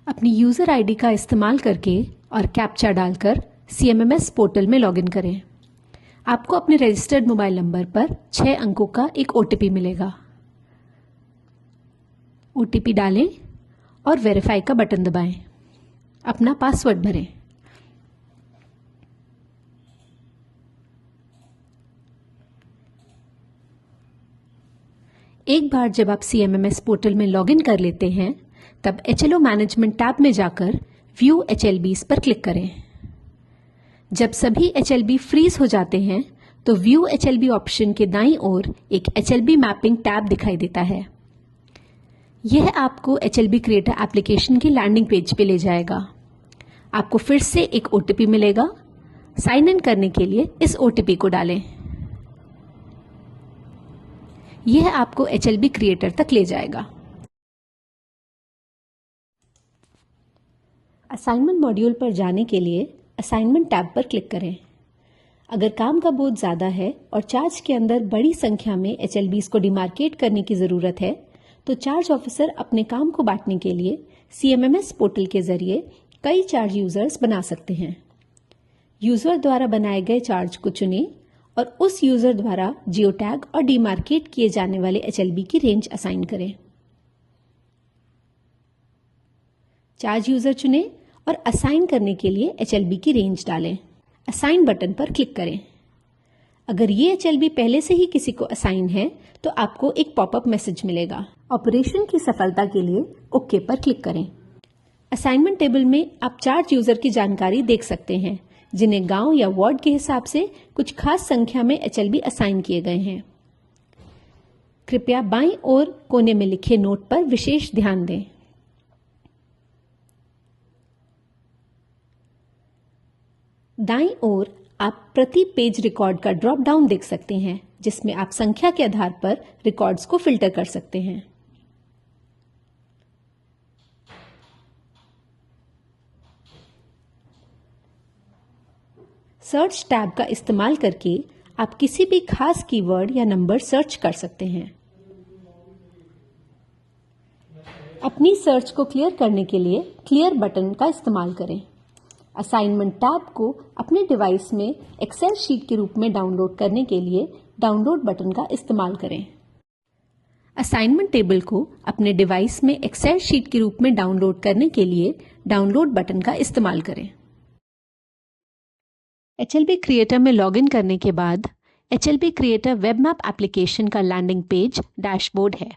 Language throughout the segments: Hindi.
अपनी यूज़र आईडी का इस्तेमाल करके और कैप्चा डालकर CMMS पोर्टल में लॉगिन करें। आपको अपने रजिस्टर्ड मोबाइल नंबर पर 6 अंकों का एक OTP मिलेगा। OTP डालें और वेरीफाई का बटन दबाएं। अपना पासवर्ड भरें। एक बार जब आप CMMS पोर्टल में लॉगिन कर लेते हैं, तब HLO मैनेजमेंट टैब में जाकर व्यू HLBs पर क्लिक करें। जब सभी HLB फ्रीज हो जाते हैं, तो व्यू HLB ऑप्शन के दाईं ओर एक HLB मैपिंग टैब दिखाई देता है। यह आपको HLB क्रिएटर एप्लीकेशन की लैंडिंग पेज पे ले जाएगा। आपको फिर से एक OTP मिलेगा। साइन इन करने के लिए इस OTP को डालें। यह आपको HLB क्रिएटर तक ले जाएगा। असाइनमेंट मॉड्यूल पर जाने के लिए असाइनमेंट टैब पर क्लिक करें। अगर काम का बोझ ज़्यादा है और चार्ज के अंदर बड़ी संख्या में HLBs को डिमार्केट करने की ज़रूरत है, तो चार्ज ऑफिसर अपने काम को बांटने के लिए CMMS पोर्टल के जरिए कई चार्ज यूजर्स बना सकते हैं। यूजर द्वारा बनाए गए चार्ज को चुनें और उस यूजर द्वारा जियो टैग और डिमार्केट किए जाने वाले HLB की रेंज असाइन करें। चार्ज यूजर चुनें और असाइन करने के लिए HLB की रेंज डालें। असाइन बटन पर क्लिक करें। अगर ये HLB पहले से ही किसी को असाइन है, तो आपको एक पॉपअप मैसेज मिलेगा। ऑपरेशन की सफलता के लिए ओके पर क्लिक करें। असाइनमेंट टेबल में आप चार्ज यूजर की जानकारी देख सकते हैं, जिन्हें गांव या वार्ड के हिसाब से कुछ खास संख्या में HLB असाइन किए गए हैं। कृपया बाईं ओर कोने में लिखे नोट पर विशेष ध्यान दें। दाईं ओर आप प्रति पेज रिकॉर्ड का ड्रॉप डाउन देख सकते हैं, जिसमें आप संख्या के आधार पर रिकॉर्ड्स को फिल्टर कर सकते हैं। सर्च टैब का इस्तेमाल करके आप किसी भी खास कीवर्ड या नंबर सर्च कर सकते हैं। अपनी सर्च को क्लियर करने के लिए क्लियर बटन का इस्तेमाल करें। असाइनमेंट टैब को अपने डिवाइस में एक्सेल शीट के रूप में डाउनलोड करने के लिए डाउनलोड बटन का इस्तेमाल करें। असाइनमेंट टेबल को अपने डिवाइस में एक्सेल शीट के रूप में डाउनलोड करने के लिए डाउनलोड बटन का इस्तेमाल करें। HLB क्रिएटर में लॉगिन करने के बाद HLB creator web map application का लैंडिंग पेज डैशबोर्ड है।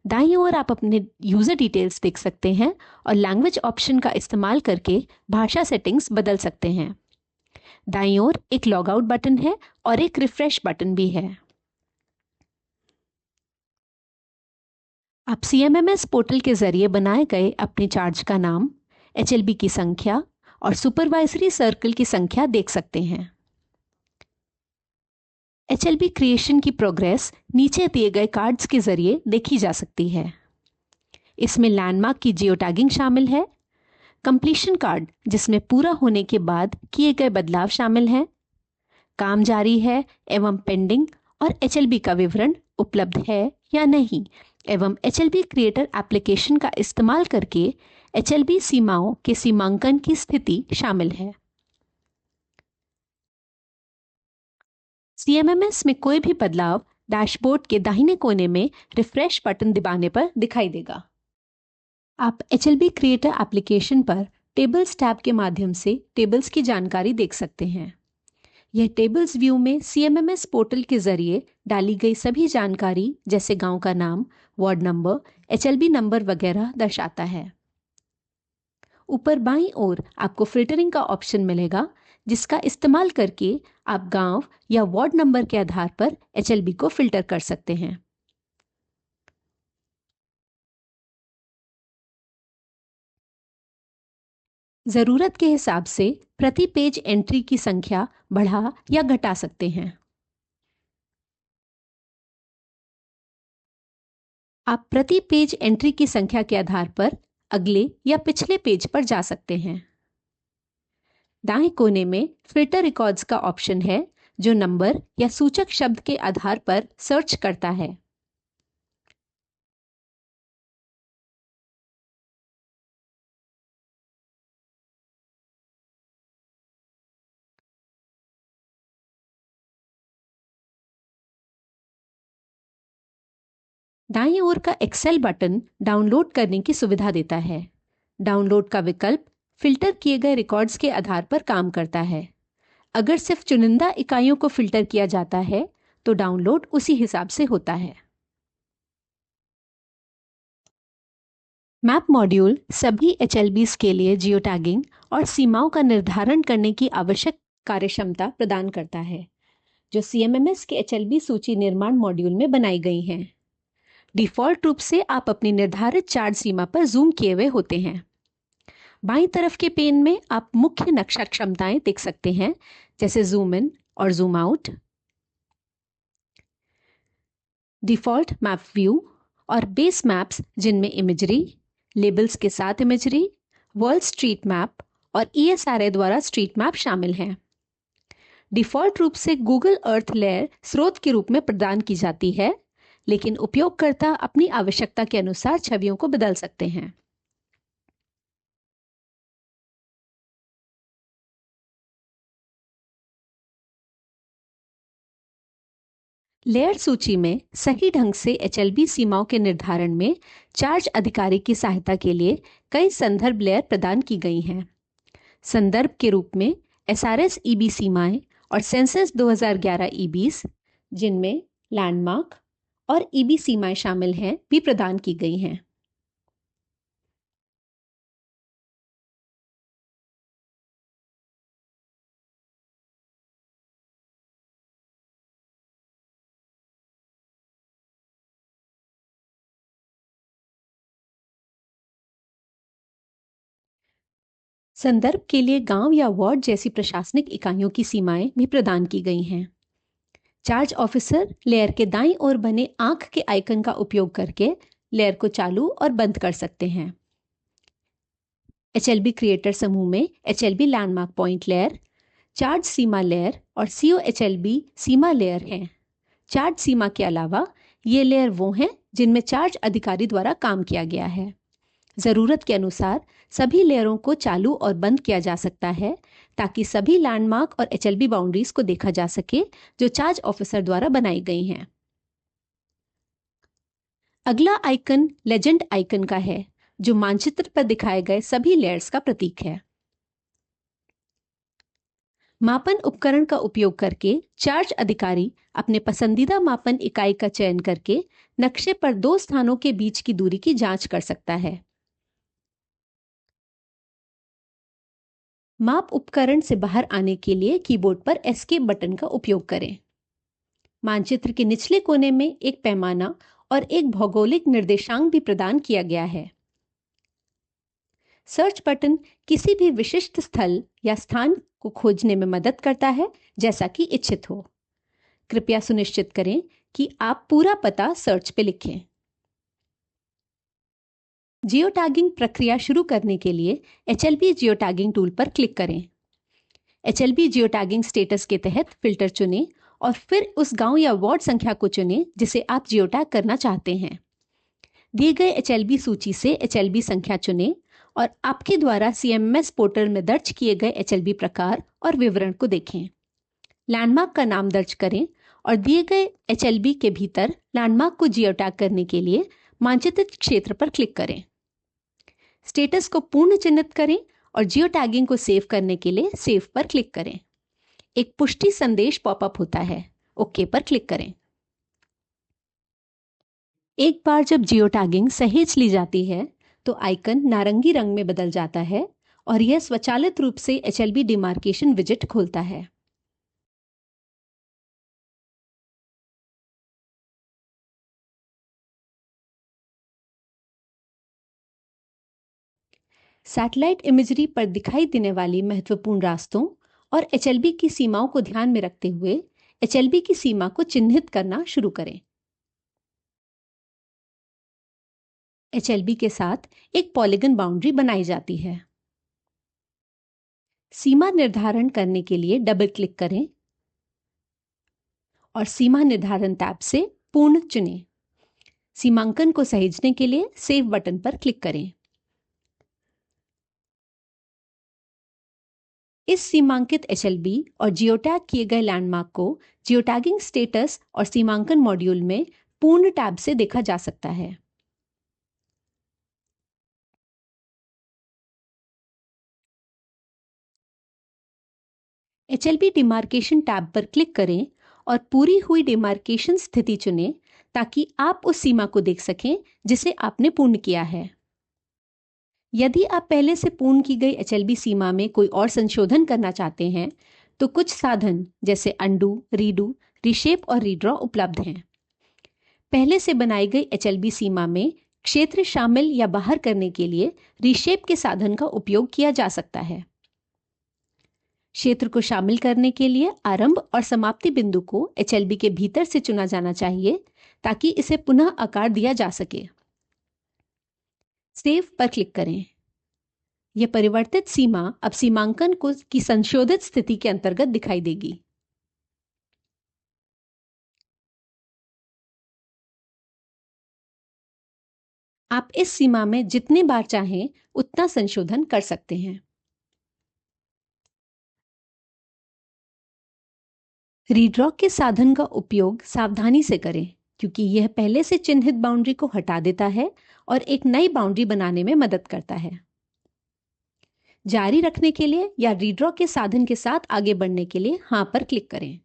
दाईं ओर आप अपने यूजर डिटेल्स देख सकते हैं और लैंग्वेज ऑप्शन का इस्तेमाल करके भाषा सेटिंग्स बदल सकते हैं। दाईं ओर एक लॉग आउट बटन है और एक रिफ्रेश बटन भी है। आप CMMS पोर्टल के जरिए बनाए गए अपने चार्ज का नाम, HLB की संख्या और सुपरवाइजरी सर्कल की संख्या देख सकते हैं। HLB क्रिएशन की प्रोग्रेस नीचे दिए गए कार्ड्स के जरिए देखी जा सकती है। इसमें लैंडमार्क की जियो टैगिंग शामिल है, कंप्लीशन कार्ड जिसमें पूरा होने के बाद किए गए बदलाव शामिल हैं, काम जारी है एवं पेंडिंग और HLB का विवरण उपलब्ध है या नहीं एवं HLB क्रिएटर एप्लीकेशन का इस्तेमाल करके HLB सीमाओं के सीमांकन की स्थिति शामिल है। CMMS में कोई भी बदलाव डैशबोर्ड के दाहिने कोने में रिफ्रेश बटन दबाने पर दिखाई देगा। आप HLB क्रिएटर एप्लीकेशन पर टेबल्स टैब के माध्यम से टेबल्स की जानकारी देख सकते हैं। यह टेबल्स व्यू में CMMS पोर्टल के जरिए डाली गई सभी जानकारी जैसे गांव का नाम, वार्ड नंबर, HLB नंबर वगैरह दर्शाता है। ऊपर बाईं ओर आपको फिल्टरिंग का ऑप्शन मिलेगा, जिसका इस्तेमाल करके आप गांव या वार्ड नंबर के आधार पर HLB को फिल्टर कर सकते हैं। जरूरत के हिसाब से प्रति पेज एंट्री की संख्या बढ़ा या घटा सकते हैं। आप प्रति पेज एंट्री की संख्या के आधार पर अगले या पिछले पेज पर जा सकते हैं। दाएं कोने में फिल्टर रिकॉर्ड्स का ऑप्शन है, जो नंबर या सूचक शब्द के आधार पर सर्च करता है। दाईं ओर का एक्सेल बटन डाउनलोड करने की सुविधा देता है। डाउनलोड का विकल्प फिल्टर किए गए रिकॉर्ड्स के आधार पर काम करता है। अगर सिर्फ चुनिंदा इकाइयों को फिल्टर किया जाता है तो डाउनलोड उसी हिसाब से होता है। मैप मॉड्यूल सभी एचएलबीज के लिए जियो टैगिंग और सीमाओं का निर्धारण करने की आवश्यक कार्यक्षमता प्रदान करता है, जो सीएमएमएस के एचएलबी सूची निर्माण मॉड्यूल में बनाई गई हैं। डिफ़ॉल्ट रूप से आप अपनी निर्धारित चार्ज सीमा पर जूम किए हुए होते हैं। बाईं तरफ के पेन में आप मुख्य नक्शा क्षमताएं देख सकते हैं, जैसे जूम इन और zoom out, default map view और बेस मैप्स जिनमें इमेजरी, लेबल्स के साथ इमेजरी, वर्ल्ड स्ट्रीट मैप और ईएसआरए द्वारा स्ट्रीट मैप शामिल हैं। डिफ़ॉल्ट रूप से गूगल अर्थ लेयर स्रोत के रूप में प्रदान की जाती है, लेकिन उपयोगकर्ता अपनी आवश्यकता के अनुसार छवियों को बदल सकते हैं। लेयर सूची में सही ढंग से एचएलबी सीमाओं के निर्धारण में चार्ज अधिकारी की सहायता के लिए कई संदर्भ लेयर प्रदान की गई हैं। संदर्भ के रूप में एसआरएस ईबी सीमाएं और सेंसस 2011 ईबीस, जिनमें लैंडमार्क और ईबी सीमाएं शामिल हैं, भी प्रदान की गई हैं। संदर्भ के लिए गांव या वार्ड जैसी प्रशासनिक इकाइयों की सीमाएं भी प्रदान की गई हैं। चार्ज ऑफिसर लेयर के दाईं ओर बने आंख के आइकन का उपयोग करके लेयर को चालू और बंद कर सकते हैं। एचएलबी क्रिएटर समूह में एचएलबी लैंडमार्क पॉइंट लेयर, चार्ज सीमा लेयर और सीओएचएलबी सीमा लेयर हैं। चार्ज सीमा के अलावा ये लेयर वो हैं जिनमें चार्ज अधिकारी द्वारा काम किया गया है। ज़रूरत के अनुसार सभी लेयरों को चालू और बंद किया जा सकता है, ताकि सभी लैंडमार्क और एचएलबी बाउंड्रीज को देखा जा सके जो चार्ज ऑफिसर द्वारा बनाई गई हैं। अगला आइकन लेजेंड आइकन का है, जो मानचित्र पर दिखाए गए सभी लेयर्स का प्रतीक है। मापन उपकरण का उपयोग करके चार्ज अधिकारी अपने पसंदीदा मापन इकाई का चयन करके नक्शे पर दो स्थानों के बीच की दूरी की जांच कर सकता है। माप उपकरण से बाहर आने के लिए कीबोर्ड पर एस्केप बटन का उपयोग करें। मानचित्र के निचले कोने में एक पैमाना और एक भौगोलिक निर्देशांक भी प्रदान किया गया है। सर्च बटन किसी भी विशिष्ट स्थल या स्थान को खोजने में मदद करता है, जैसा कि इच्छित हो। कृपया सुनिश्चित करें कि आप पूरा पता सर्च पे लिखें। जियो टैगिंग प्रक्रिया शुरू करने के लिए एचएलबी जियो टैगिंग टूल पर क्लिक करें। एचएलबी जियो टैगिंग स्टेटस के तहत फिल्टर चुनें और फिर उस गांव या वार्ड संख्या को चुनें जिसे आप जियो टैग करना चाहते हैं। दिए गए एचएलबी सूची से एचएलबी संख्या चुनें और आपके द्वारा सीएमएस पोर्टल में दर्ज किए गए एचएलबी प्रकार और विवरण को देखें। लैंडमार्क का नाम दर्ज करें और दिए गए एचएलबी के भीतर लैंडमार्क को जियो टैग करने के लिए मानचित्रित क्षेत्र पर क्लिक करें। स्टेटस को पूर्ण चिन्हित करें और जियो टैगिंग को सेव करने के लिए सेव पर क्लिक करें। एक पुष्टि संदेश पॉपअप होता है। ओके पर क्लिक करें। एक बार जब जियो टैगिंग सहेज ली जाती है तो आइकन नारंगी रंग में बदल जाता है और यह स्वचालित रूप से एचएलबी डिमार्केशन विजेट खोलता है। सैटेलाइट इमेजरी पर दिखाई देने वाली महत्वपूर्ण रास्तों और एचएलबी की सीमाओं को ध्यान में रखते हुए एचएलबी की सीमा को चिन्हित करना शुरू करें। एचएलबी के साथ एक पॉलीगन बाउंड्री बनाई जाती है। सीमा निर्धारण करने के लिए डबल क्लिक करें और सीमा निर्धारण टैब से पूर्ण चुनें। सीमांकन को सहेजने के लिए सेव बटन पर क्लिक करें। इस सीमांकित एचएलबी और जियोटैग किए गए लैंडमार्क को जियोटैगिंग स्टेटस और सीमांकन मॉड्यूल में पूर्ण टैब से देखा जा सकता है। HLB डिमार्केशन टैब पर क्लिक करें और पूरी हुई डिमार्केशन स्थिति चुनें ताकि आप उस सीमा को देख सकें जिसे आपने पूर्ण किया है। यदि आप पहले से पूर्ण की गई HLB सीमा में कोई और संशोधन करना चाहते हैं तो कुछ साधन जैसे अंडू, रीडू, रीशेप और रीड्रॉ उपलब्ध हैं। पहले से बनाई गई HLB सीमा में क्षेत्र शामिल या बाहर करने के लिए रीशेप के साधन का उपयोग किया जा सकता है। क्षेत्र को शामिल करने के लिए आरंभ और समाप्ति बिंदु को HLB के भीतर से चुना जाना चाहिए ताकि इसे पुनः आकार दिया जा सके। सेव पर क्लिक करें। यह परिवर्तित सीमा अब सीमांकन को की संशोधित स्थिति के अंतर्गत दिखाई देगी। आप इस सीमा में जितने बार चाहें उतना संशोधन कर सकते हैं। रीड्रॉ के साधन का उपयोग सावधानी से करें क्योंकि यह पहले से चिन्हित बाउंड्री को हटा देता है और एक नई बाउंड्री बनाने में मदद करता है। जारी रखने के लिए या रीड्रॉ के साधन के साथ आगे बढ़ने के लिए हां पर क्लिक करें।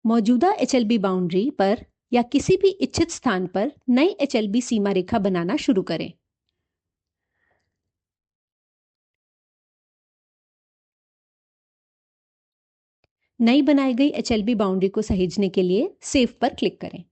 मौजूदा HLB बाउंड्री पर या किसी भी इच्छित स्थान पर नई HLB सीमा रेखा बनाना शुरू करें। नई बनाई गई HLB बाउंड्री को सहेजने के लिए सेव पर क्लिक करें।